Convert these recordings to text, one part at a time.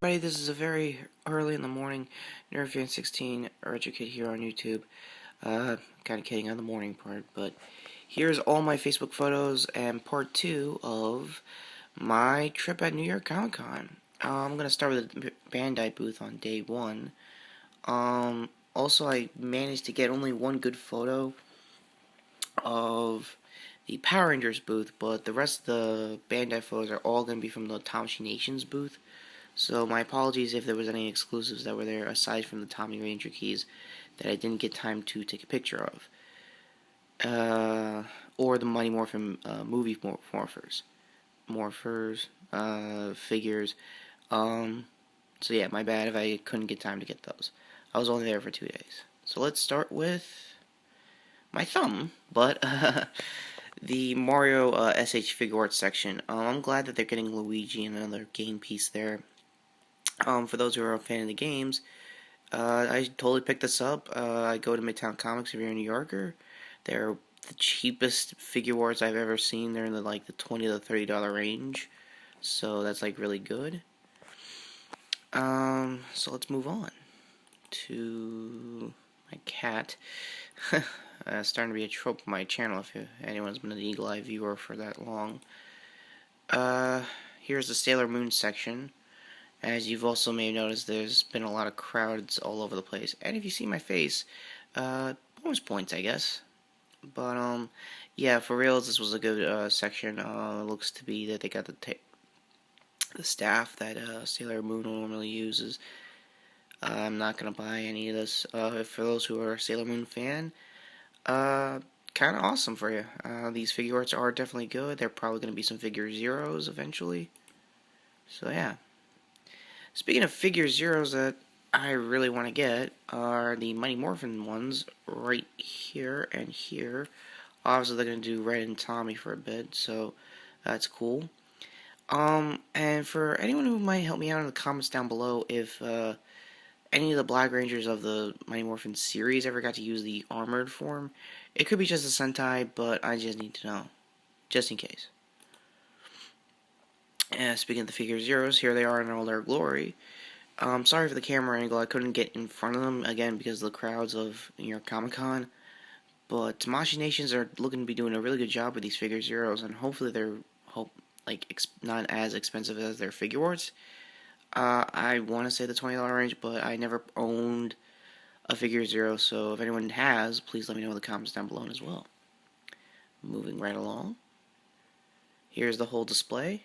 Everybody, this is a very early in the morning NerdFan16 Kid here on YouTube. Kind of kidding on the morning part, but here's all my Facebook photos and part 2 of my trip at New York Comic Con. I'm gonna start with the Bandai booth on day 1. Also, I managed to get only one good photo of the Power Rangers booth, but the rest of the Bandai photos are all gonna be from the Tamashii Nations booth. So my apologies if there was any exclusives that were there aside from the Tommy Ranger keys that I didn't get time to take a picture of. Or the Mighty Morphin movie figures. So yeah, my bad if I couldn't get time to get those. I was only there for 2 days. So let's start with my thumb, but the Mario SH figure arts section. I'm glad that they're getting Luigi and another game piece there. For those who are a fan of the games, I totally picked this up. I go to Midtown Comics if you're a New Yorker. They're the cheapest figure arts I've ever seen. They're in the $20 to $30 range, so that's really good. So let's move on to my cat. Starting to be a trope on my channel if anyone's been an Eagle Eye viewer for that long. Here's the Sailor Moon section. As you've also may have noticed, there's been a lot of crowds all over the place. And if you see my face, bonus points, I guess. But, yeah, for reals, this was a good section. It looks to be that they got the staff that Sailor Moon normally uses. I'm not going to buy any of this. For those who are a Sailor Moon fan, kind of awesome for you. These figure arts are definitely good. There are probably going to be some figure zeros eventually. So, yeah. Speaking of figure zeros that I really want to get are the Mighty Morphin ones right here and here. Obviously, they're going to do Red and Tommy for a bit, so that's cool. And for anyone who might help me out in the comments down below, if any of the Black Rangers of the Mighty Morphin series ever got to use the armored form, it could be just a Sentai, but I just need to know, just in case. Speaking of the figure zeros, here they are in all their glory. Sorry for the camera angle, I couldn't get in front of them, again, because of the crowds of New York Comic Con. But Tamashii Nations are looking to be doing a really good job with these figure zeros, and hopefully they're not as expensive as their figure arts. I want to say the $20 range, but I never owned a figure zero, so if anyone has, please let me know in the comments down below as well. Moving right along. Here's the whole display.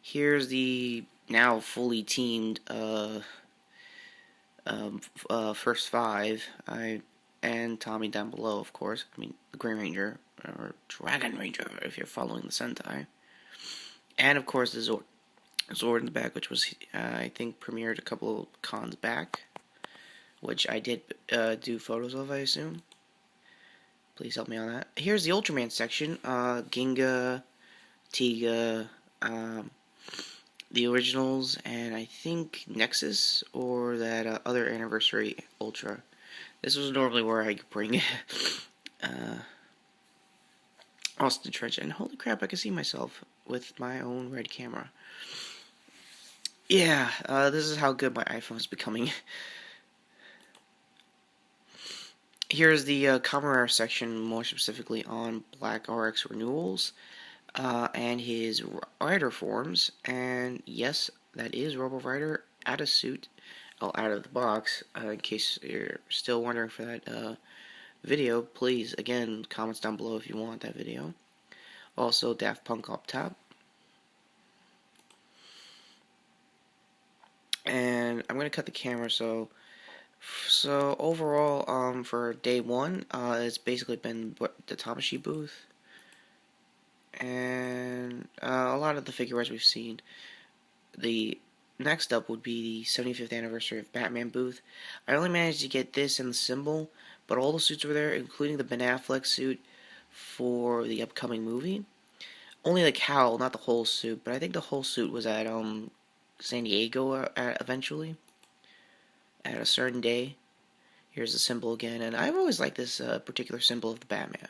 Here's the now fully teamed first 5. And Tommy down below, of course. I mean, the Green Ranger, or Dragon Ranger, if you're following the Sentai. And, of course, the Zord in the back, which was, I think, premiered a couple of cons back. Which I did do photos of, I assume. Please help me on that. Here's the Ultraman section. Ginga, Tiga, the originals, and I think Nexus, or that other Anniversary Ultra. This was normally where I could bring Austin Trench, and holy crap, I can see myself with my own red camera. Yeah, this is how good my iPhone is becoming. Here's the Kamen section, more specifically on Black RX Renewals. And his rider forms, and yes, that is Robo Rider out of suit, out of the box. In case you're still wondering for that video, please, again, comments down below if you want that video. Also, Daft Punk up top. And I'm going to cut the camera, so overall, for day 1, it's basically been the Tamashii booth. And a lot of the figure arts we've seen. The next up would be the 75th anniversary of Batman booth. I only managed to get this and the symbol, but all the suits were there, including the Ben Affleck suit for the upcoming movie. Only the cowl, not the whole suit, but I think the whole suit was at San Diego eventually, at a certain day. Here's the symbol again, and I've always liked this particular symbol of the Batman.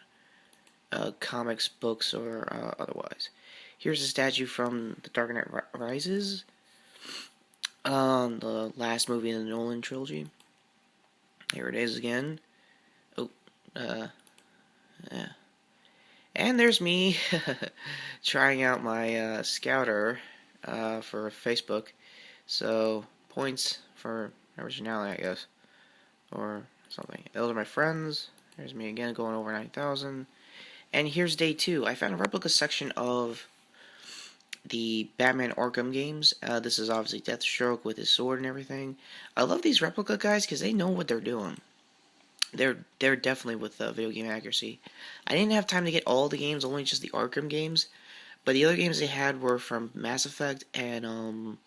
Comics, books, or otherwise. Here's a statue from The Dark Knight Rises. The last movie in the Nolan trilogy. Here it is again. Oh, uh, yeah. And there's me trying out my Scouter for Facebook. So, points for originality, I guess. Or something. Those are my friends. There's me again going over 9,000. And here's day 2. I found a replica section of the Batman Arkham games. This is obviously Deathstroke with his sword and everything. I love these replica guys because they know what they're doing. They're definitely with video game accuracy. I didn't have time to get all the games, only just the Arkham games. But the other games they had were from Mass Effect and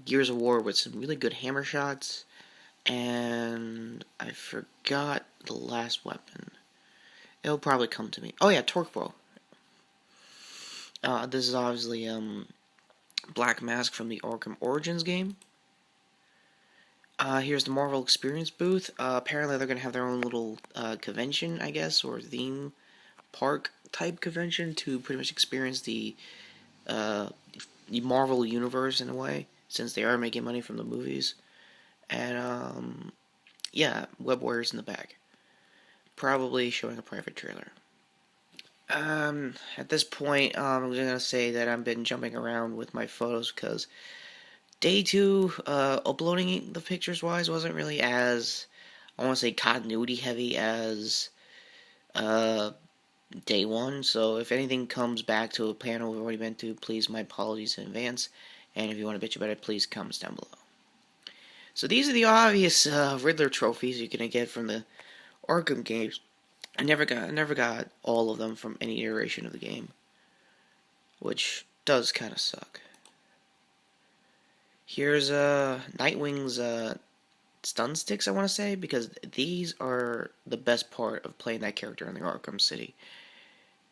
Gears of War with some really good hammer shots. And I forgot the last weapon. It'll probably come to me. Oh yeah, Torque Bow. This is obviously Black Mask from the Arkham Origins game. Here's the Marvel Experience booth. Apparently they're going to have their own little convention, I guess, or theme park type convention to pretty much experience the Marvel universe in a way, since they are making money from the movies. And yeah, Web Warriors in the back. Probably showing a private trailer. At this point, I'm just gonna say that I've been jumping around with my photos because day 2, uploading the pictures wise wasn't really as, I want to say, continuity heavy as day 1. So if anything comes back to a panel we've already been to, please, my apologies in advance. And if you want to bitch about it, please comments down below. So these are the obvious Riddler trophies you're gonna get from the Arkham games. I never got all of them from any iteration of the game, which does kind of suck. Here's Nightwing's stun sticks, I want to say, because these are the best part of playing that character in the Arkham City.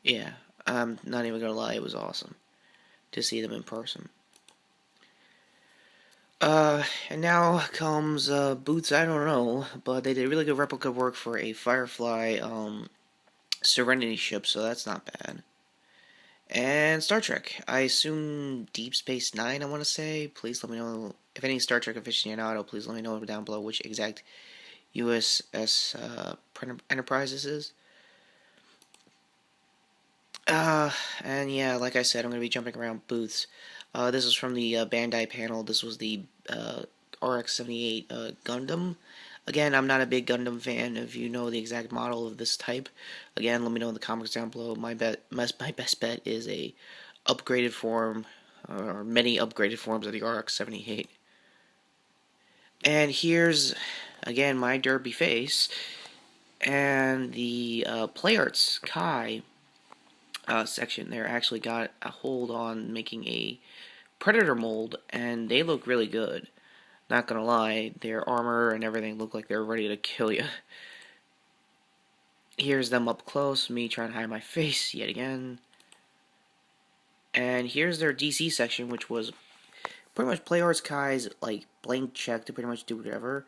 Yeah, I'm not even gonna lie, it was awesome to see them in person. And now comes boots. I don't know, but they did really good replica work for a Firefly Serenity ship, so that's not bad. And Star Trek. I assume Deep Space Nine, I want to say. Please let me know. If any Star Trek aficionado, please let me know down below which exact USS Enterprise this is. And yeah, like I said, I'm going to be jumping around booths. This is from the Bandai panel. This was the RX-78 Gundam. Again, I'm not a big Gundam fan. If you know the exact model of this type, again, let me know in the comments down below. My best bet is a upgraded form, or many upgraded forms of the RX-78. And here's, again, my derpy face, and the PlayArts Kai section there actually got a hold on making a Predator mold, and they look really good. Not gonna lie, their armor and everything look like they're ready to kill you. Here's them up close, me trying to hide my face yet again. And here's their DC section, which was pretty much PlayArts Kai's like blank check to pretty much do whatever.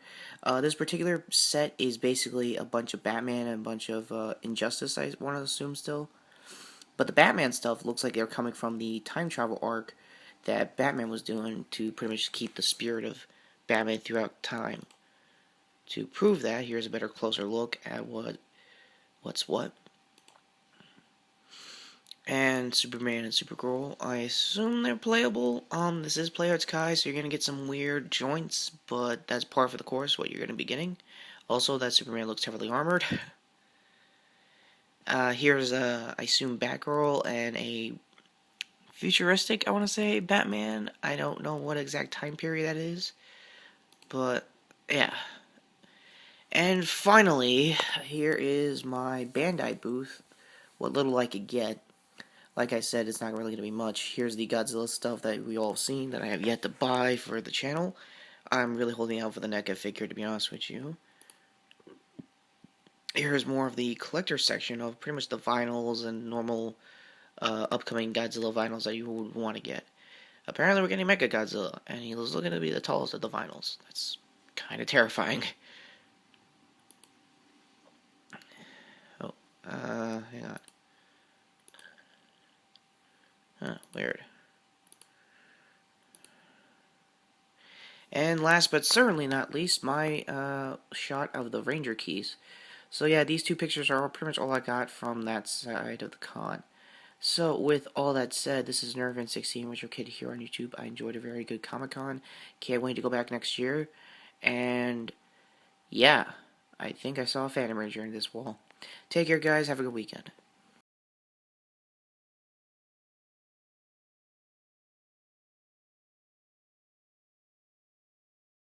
This particular set is basically a bunch of Batman and a bunch of Injustice, I want to assume still. But the Batman stuff looks like they're coming from the time travel arc that Batman was doing to pretty much keep the spirit of Batman throughout time. To prove that, here's a better, closer look at what's what. And Superman and Supergirl, I assume they're playable. This is PlayArts Kai, so you're gonna get some weird joints, but that's par for the course, what you're gonna be getting. Also, that Superman looks heavily armored. Here's I assume Batgirl and a futuristic, I want to say, Batman. I don't know what exact time period that is, but yeah. And finally, here is my Bandai booth. What little I could get. Like I said, it's not really going to be much. Here's the Godzilla stuff that we all have seen that I have yet to buy for the channel. I'm really holding out for the NECA figure, to be honest with you. Here's more of the collector section of pretty much the vinyls and normal upcoming Godzilla vinyls that you would want to get. Apparently we're getting Mecha Godzilla, and he was looking to be the tallest of the vinyls. That's kind of terrifying. Oh, hang on. Huh, weird. And last but certainly not least, my shot of the Ranger keys. So yeah, these two pictures are pretty much all I got from that side of the con. So with all that said, this is Nervin16 with your kid here on YouTube. I enjoyed a very good Comic-Con. Can't wait to go back next year. And yeah, I think I saw a Phantom Ranger in this wall. Take care, guys. Have a good weekend.